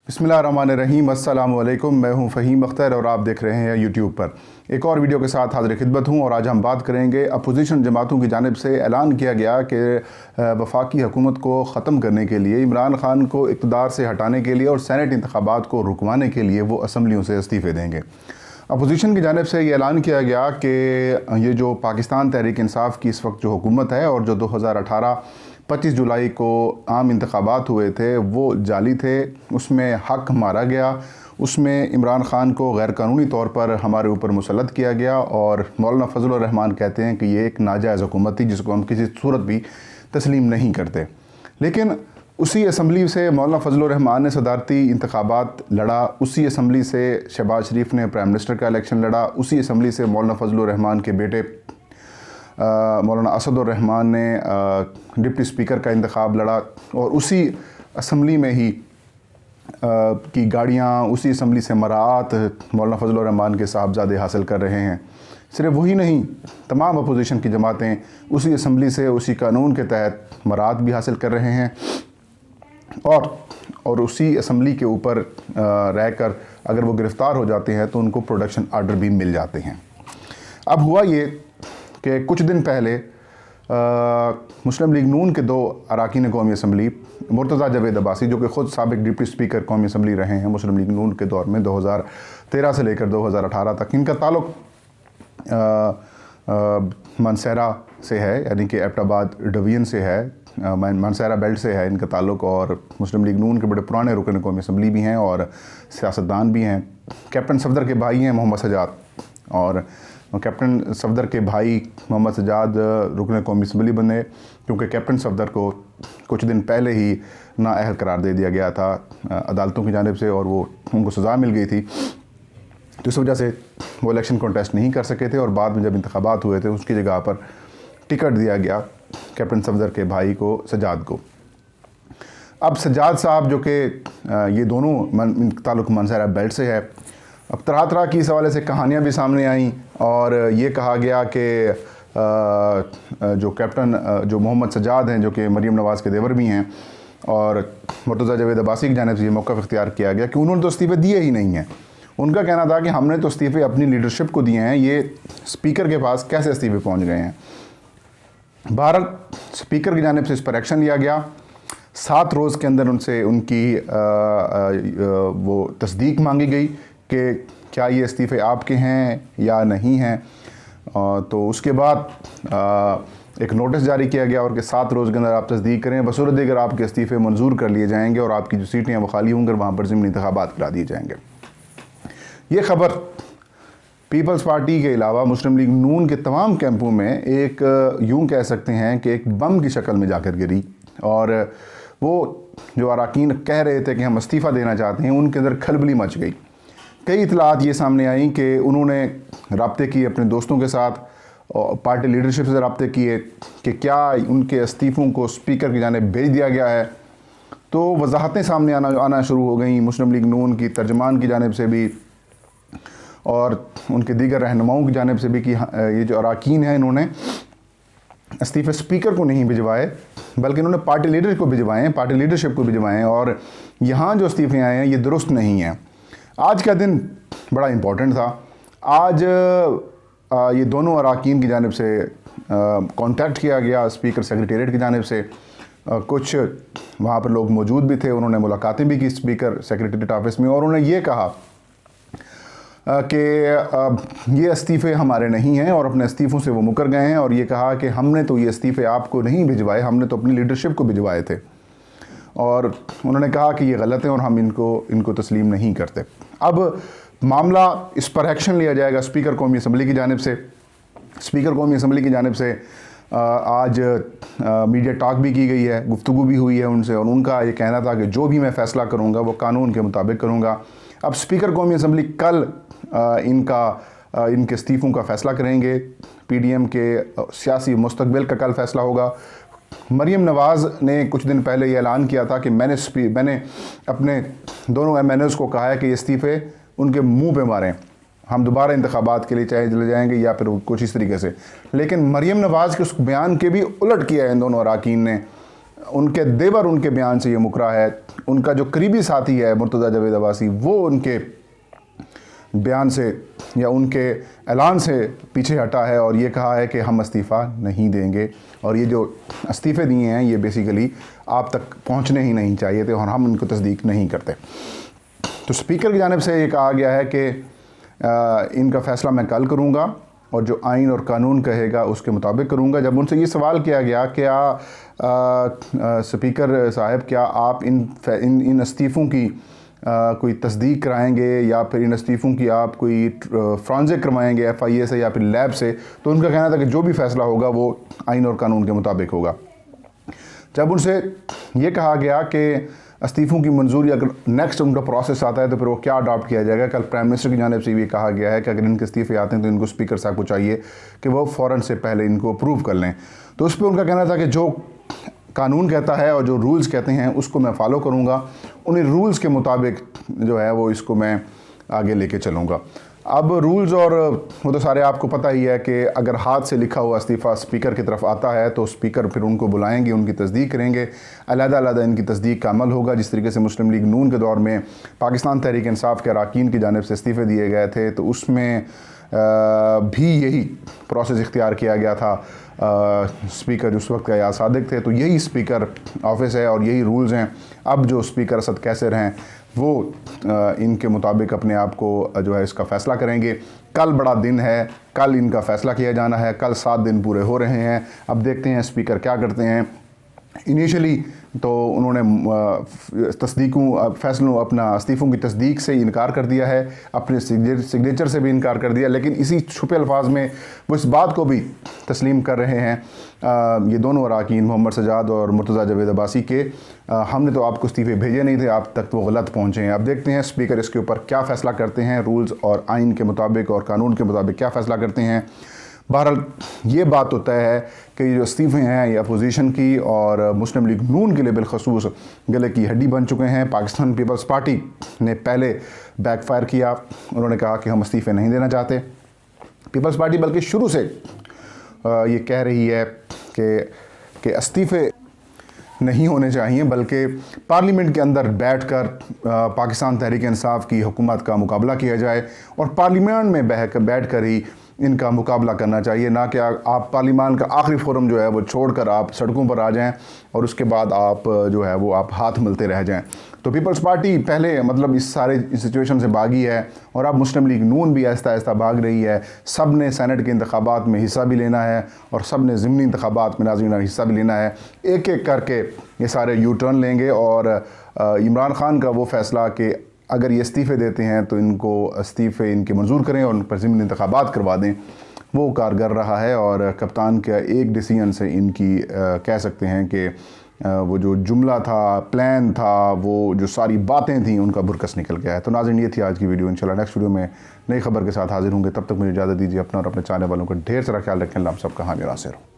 बिस्मिल्लाहिर्रहमानिर्रहीम, अस्सलाम वालेकुम। मैं हूं फ़हीम अख्तर और आप देख रहे हैं यूट्यूब पर एक और वीडियो के साथ हाज़िर खिदमत हूं। और आज हम बात करेंगे अपोजिशन जमातों की जानिब से ऐलान किया गया कि वफाकी हुकूमत को ख़त्म करने के लिए, इमरान ख़ान को इक़्तिदार से हटाने के लिए और सेनेट इंतखाबात को रुकवाने के लिए वो असम्बलियों से इस्तीफ़े देंगे। अपोजिशन की जानिब से ये ऐलान किया गया कि ये जो पाकिस्तान तहरीक इंसाफ की इस वक्त जो हुकूमत है और जो 2018 25 जुलाई को आम इंतखाबात हुए थे वो जाली थे, उसमें हक मारा गया, उसमें इमरान ख़ान को गैर कानूनी तौर पर हमारे ऊपर मुसल्लत किया गया। और मौलाना फजलुर रहमान कहते हैं कि ये एक नाजायज़ हुकूमत थी जिसको हम किसी सूरत भी तस्लीम नहीं करते। लेकिन उसी असम्बली से मौलाना फजलुर रहमान ने सदारती इंतखाबात लड़ा, उसी असम्बली से शहबाज शरीफ ने प्राइम मिनिस्टर का इलेक्शन लड़ा, उसी असम्बली से मौलाना फजलुर रहमान के बेटे मौलाना असदुर रहमान ने डिप्टी स्पीकर का इंतखाब लड़ा। और उसी असम्बली में ही की गाड़ियाँ, उसी असम्बली से मराआत मौलाना फजलुर रहमान के साहबजादे हासिल कर रहे हैं। सिर्फ वही नहीं, तमाम अपोजिशन की जमातें उसी असम्बली से उसी कानून के तहत मराआत भी हासिल कर रहे हैं और उसी असम्बली के ऊपर रहकर अगर वो गिरफ़्तार हो जाते हैं तो उनको प्रोडक्शन आर्डर भी मिल जाते हैं। अब हुआ ये कि कुछ दिन पहले मुस्लिम लीग नून के 2 अरकान कौमी असम्बली, मुर्तज़ा जावेद अब्बासी जो कि ख़ुद साबिक़ डिप्टी स्पीकर कौमी असम्बली रहे हैं मुस्लिम लीग नून के दौर में 2013 से लेकर 2018 तक, इनका ताल्लुक़ मानसहरा से है, यानी कि एबटाबाद डिवीज़न से है, मानसहरा बेल्ट से है इनका ताल्लुक़। और मुस्लिम लीग नून के बड़े पुराने रुकन कौमी असम्बली भी हैं और सियासतदान भी हैं। कैप्टन सफदर के भाई हैं मोहम्मद सजाद, और कैप्टन सफदर के भाई मोहम्मद सजाद रुकन कौमी असम्बली बने क्योंकि कैप्टन सफदर को कुछ दिन पहले ही नाअहल करार दे दिया गया था अदालतों की जानिब से और वो उनको सज़ा मिल गई थी। तो इस वजह से वो इलेक्शन कॉन्टेस्ट नहीं कर सके थे और बाद में जब इंतखाबात हुए थे उसकी जगह पर टिकट दिया गया कैप्टन सफदर के भाई को, सजाद को। अब सजाद साहब जो कि ये दोनों ताल्लुक़ मानसहरा बेल्ट से है, अब तरह तरह की इस हवाले से कहानियाँ भी सामने आईं और ये कहा गया कि जो कैप्टन जो मोहम्मद सजाद हैं जो कि मरीम नवाज़ के देवर भी हैं और मुर्तज़ा जावेद अब्बासी की जानिब से ये मौक़िफ़ इख्तियार किया गया कि उन्होंने तो इस्तीफ़े दिए ही नहीं हैं। उनका कहना था कि हमने तो इस्तीफ़े अपनी लीडरशिप को दिए हैं, ये स्पीकर के पास कैसे इस्तीफ़े पहुँच गए हैं। भारत स्पीकर की जानिब से इस पर एक्शन लिया गया। 7 रोज़ के अंदर उनसे उनकी वो तस्दीक मांगी गई कि क्या ये इस्तीफ़े आपके हैं या नहीं हैं। तो उसके बाद एक नोटिस जारी किया गया और कि 7 रोज़ के अंदर आप तस्दीक करें, बसूरत अगर आपके इस्तीफ़े मंजूर कर लिए जाएंगे और आपकी जो सीटें हैं वो खाली होंगी, वहाँ पर ज़िमनी इंतखाबात करा दिए जाएंगे। ये ख़बर पीपल्स पार्टी के अलावा मुस्लिम लीग नून के तमाम कैंपों में एक यूँ कह सकते हैं कि एक बम की शक्ल में जाकर गिरी। और वो जो अरकान कह रहे थे कि हम इस्तीफ़ा देना चाहते हैं, उनके अंदर खलबली मच गई। कई इतलात ये सामने आई कि उन्होंने रब्ते किए अपने दोस्तों के साथ और पार्टी लीडरशिप से रब्ते किए कि क्या उनके इस्तीफ़ों को स्पीकर की जानिब भेज दिया गया है। तो वजाहतें सामने आना शुरू हो गई मुस्लिम लीग नून की तर्जमान की जानिब से भी और उनके दीगर रहनुमाओं की जानिब से भी कि ये जो अरकान हैं इन्होंने इस्तीफ़े स्पीकर को नहीं भिजवाए बल्कि इन्होंने पार्टी लीडर को भिजवाए हैं, पार्टी लीडरशिप को भिजवाएँ और यहाँ जो इस्तीफ़े आए हैं ये दुरुस्त नहीं हैं। आज का दिन बड़ा इम्पोर्टेंट था। आज ये दोनों अरकान की जानिब से कांटेक्ट किया गया स्पीकर सेक्रेटेरिएट की जानिब से। कुछ वहाँ पर लोग मौजूद भी थे, उन्होंने मुलाकातें भी की स्पीकर सेक्रेटेरिएट ऑफिस में और उन्होंने ये कहा कि ये इस्तीफ़े हमारे नहीं हैं और अपने इस्तीफ़ों से वो मुकर गए हैं और ये कहा कि हमने तो ये इस्तीफ़े आपको नहीं भिजवाए, हमने तो अपनी लीडरशिप को भिजवाए थे। और उन्होंने कहा कि ये गलत है और हम इनको तस्लीम नहीं करते। अब मामला इस पर एक्शन लिया जाएगा स्पीकर कौमी असम्बली की जानिब से। स्पीकर कौमी असम्बली की जानिब से आज मीडिया टॉक भी की गई है, गुफ्तगू भी हुई है उनसे और उनका ये कहना था कि जो भी मैं फ़ैसला करूँगा वो कानून के मुताबिक करूँगा। अब स्पीकर कौमी असम्बली कल इनके इस्तीफ़ों का फ़ैसला करेंगे। PDM के सियासी मुस्तकबिल का कल फ़ैसला होगा। मरीम नवाज़ ने कुछ दिन पहले ये ऐलान किया था कि मैंने अपने दोनों MNOs को कहा है कि इस्तीफ़े उनके मुंह पे मारें, हम दोबारा इंतखाबात के लिए चाहे चले जाएंगे या फिर कुछ इस तरीके से। लेकिन मरीम नवाज़ के उस बयान के भी उलट किया है इन दोनों अरकान ने उनके देवर उनके बयान से ये मुकरा है, उनका जो करीबी साथी है मुर्तज़ा जावेद अब्बासी वो उनके बयान से या उनके ऐलान से पीछे हटा है और ये कहा है कि हम इस्तीफ़ा नहीं देंगे और ये जो इस्तीफ़े दिए हैं ये बेसिकली आप तक पहुंचने ही नहीं चाहिए थे और हम इनको तस्दीक नहीं करते। तो स्पीकर की जानिब से ये कहा गया है कि इनका फ़ैसला मैं कल करूँगा और जो आइन और कानून कहेगा उसके मुताबिक करूँगा। जब उनसे ये सवाल किया गया क्या स्पीकर साहब क्या आप इन इस्तीफ़ों की कोई तस्दीक कराएंगे या फिर इन इस्तीफ़ों की आप कोई फ्रांजिक करवाएंगे FIA से या फिर लैब से, तो उनका कहना था कि जो भी फ़ैसला होगा वो आइन और कानून के मुताबिक होगा। जब उनसे ये कहा गया कि इस्तीफ़ों की मंजूरी अगर नेक्स्ट उनका प्रोसेस आता है तो फिर वो क्या अडॉप्ट किया जाएगा, कल प्राइम मिनिस्टर की जानिब से भी कहा गया है कि अगर इनके इस्तीफ़े आते हैं तो इनको स्पीकर साहब को चाहिए कि वो फ़ौरन से पहले इनको अप्रूव कर लें। तो उस पर उनका कहना था कि जो कानून कहता है और जो रूल्स कहते हैं उसको मैं फ़ॉलो करूँगा, उन्हीं रूल्स के मुताबिक जो है वो इसको मैं आगे लेके चलूँगा। अब रूल्स और वो तो सारे आपको पता ही है कि अगर हाथ से लिखा हुआ इस्तीफ़ा स्पीकर की तरफ आता है तो स्पीकर फिर उनको बुलाएंगे, उनकी तस्दीक करेंगे, अलग-अलग इनकी तस्दीक का अमल होगा। जिस तरीके से मुस्लिम लीग नून के दौर में पाकिस्तान तहरीक इंसाफ के अरकान की जानिब से इस्तीफ़े दिए गए थे तो उसमें भी यही प्रोसेस इख्तियार किया गया था। स्पीकर उस वक्त का या सादिक थे, तो यही स्पीकर ऑफिस है और यही रूल्स हैं। अब जो स्पीकर असद कैसर हैं वो इनके मुताबिक अपने आप को जो है इसका फ़ैसला करेंगे। कल बड़ा दिन है, कल इनका फ़ैसला किया जाना है, कल 7 दिन पूरे हो रहे हैं। अब देखते हैं स्पीकर क्या करते हैं। इनिशियली तो उन्होंने तस्दीकों फैसलों अपना इस्तीफ़ों की तस्दीक से इनकार कर दिया है, अपने सिग्नेचर से भी इनकार कर दिया, लेकिन इसी छुपे अल्फाज में वो इस बात को भी तस्लीम कर रहे हैं ये दोनों अरकान मोहम्मद सजाद और मुर्तज़ा जावेद अब्बासी के हमने तो आपको इस्तीफ़े भेजे नहीं थे, आप तक वो गलत पहुँचे हैं। अब देखते हैं स्पीकर इसके ऊपर क्या फ़ैसला करते हैं, रूल्स और आइन के मुताबिक और कानून के मुताबिक क्या फ़ैसला करते हैं। बहरहाल ये बात तो तय है कि जो इस्तीफ़े हैं ये अपोजिशन की और मुस्लिम लीग नून के लिए बिलखसूस गले की हड्डी बन चुके हैं। पाकिस्तान पीपल्स पार्टी ने पहले बैकफायर किया, उन्होंने कहा कि हम इस्तीफ़े नहीं देना चाहते। पीपल्स पार्टी बल्कि शुरू से ये कह रही है कि इस्तीफ़े नहीं होने चाहिए, बल्कि पार्लियामेंट के अंदर बैठकर पाकिस्तान तहरीक इंसाफ की हुकूमत का मुकाबला किया जाए और पार्लियामेंट में बैठकर ही इनका मुकाबला करना चाहिए, ना कि आप पार्लियामेंट का आखिरी फोरम जो है वो छोड़कर आप सड़कों पर आ जाएं और उसके बाद आप जो है वो आप हाथ मिलते रह जाएं। तो पीपल्स पार्टी पहले मतलब इस सारे सिचुएशन से भागी है और अब मुस्लिम लीग नून भी आहिस्ता आहिस्ता भाग रही है। सब ने सेनेट के इंतखाबात में हिस्सा भी लेना है और सब ने ज़िमनी इंतखाबात में नाज़रीन हिस्सा भी लेना है। एक एक करके ये सारे यू टर्न लेंगे और इमरान खान का वो फ़ैसला कि अगर ये इस्तीफ़े देते हैं तो इनको इस्तीफ़े इनके मंजूर करें और उन पर ज़िमनी इंतखाबात करवा दें, वो कारगर रहा है। और कप्तान के एक डिसीजन से इनकी कह सकते हैं कि वो जो जुमला था, प्लान था, वो जो सारी बातें थी उनका बुरकस निकल गया है। तो नाज़रीन ये थी आज की वीडियो। इंशाल्लाह नेक्स्ट वीडियो में नई खबर के साथ हाजिर होंगे। तब तक मुझे इजाज़त दीजिए। अपना और अपने चाहने वालों का ढेर सारा ख्याल रखें। अल्लाह आप सबका हामी नासिर हो।